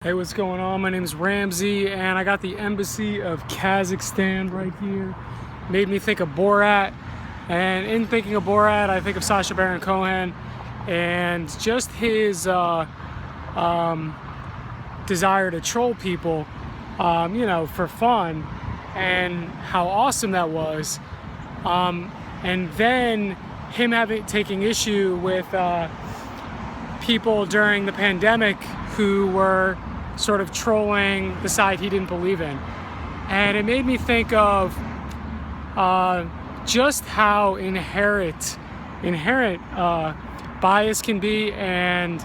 Hey, what's going on? My name is Ramsey, and I got the Embassy of Kazakhstan right here. Made me think of Borat, and in thinking of Borat, I think of Sacha Baron Cohen and just his desire to troll people, for fun, and how awesome that was. And then him taking issue with people during the pandemic who were sort of trolling the side he didn't believe in. And it made me think of just how inherent bias can be, and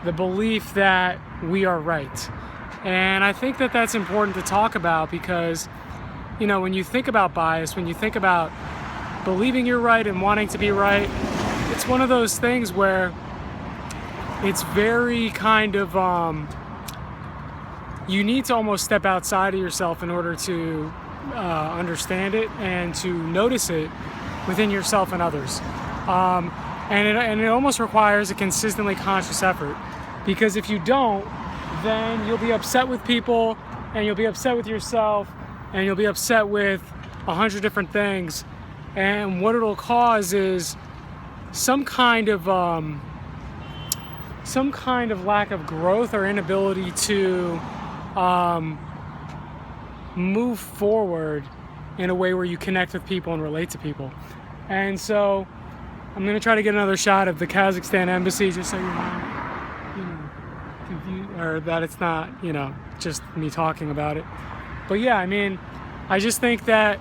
the belief that we are right. And I think that that's important to talk about because, when you think about bias, when you think about believing you're right and wanting to be right, it's one of those things where it's very kind of, you need to almost step outside of yourself in order to understand it and to notice it within yourself and others. And it almost requires a consistently conscious effort, because if you don't, then you'll be upset with people, and you'll be upset with yourself, and you'll be upset with 100 different things. And what it'll cause is some kind of lack of growth or inability to move forward in a way where you connect with people and relate to people. And so I'm going to try to get another shot of the Kazakhstan embassy, just so you're not, confused, or that it's not, just me talking about it. But yeah, I just think that,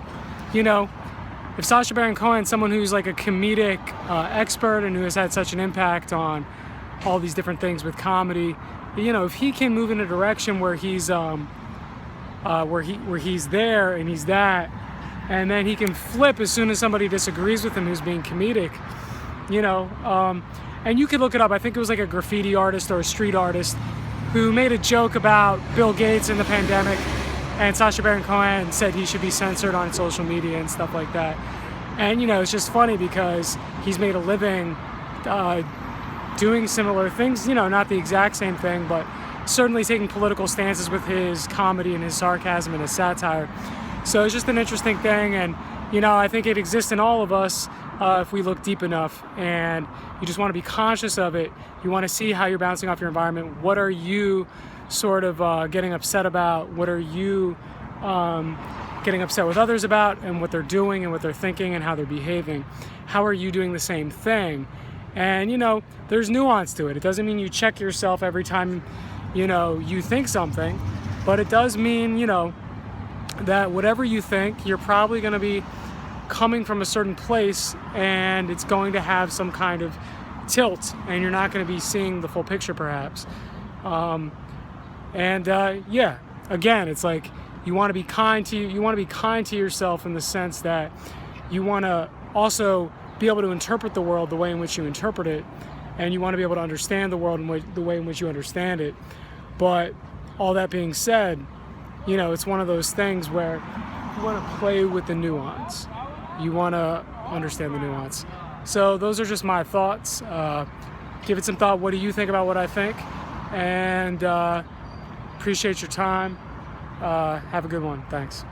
if Sacha Baron Cohen, someone who's like a comedic expert and who has had such an impact on all these different things with comedy, if he can move in a direction where he's where he's there and he's that, and then he can flip as soon as somebody disagrees with him who's being comedic, and you could look it up. I think it was like a graffiti artist or a street artist who made a joke about Bill Gates in the pandemic, and Sacha Baron Cohen said he should be censored on social media and stuff like that. And it's just funny because he's made a living doing similar things, not the exact same thing, but certainly taking political stances with his comedy and his sarcasm and his satire. So it's just an interesting thing, and I think it exists in all of us if we look deep enough, and you just want to be conscious of it. You want to see how you're bouncing off your environment. What are you sort of getting upset about? What are you getting upset with others about, and what they're doing and what they're thinking and how they're behaving? How are you doing the same thing? And there's nuance to it. It doesn't mean you check yourself every time you think something, but it does mean that whatever you think, you're probably going to be coming from a certain place, and it's going to have some kind of tilt, and you're not going to be seeing the full picture perhaps. Again, it's like you want to be kind to yourself in the sense that you want to also be able to interpret the world the way in which you interpret it, and you want to be able to understand the world the way in which you understand it. But all that being said, it's one of those things where you want to play with the nuance. You want to understand the nuance. So those are just my thoughts. Give it some thought. What do you think about what I think? And appreciate your time. Have a good one. Thanks.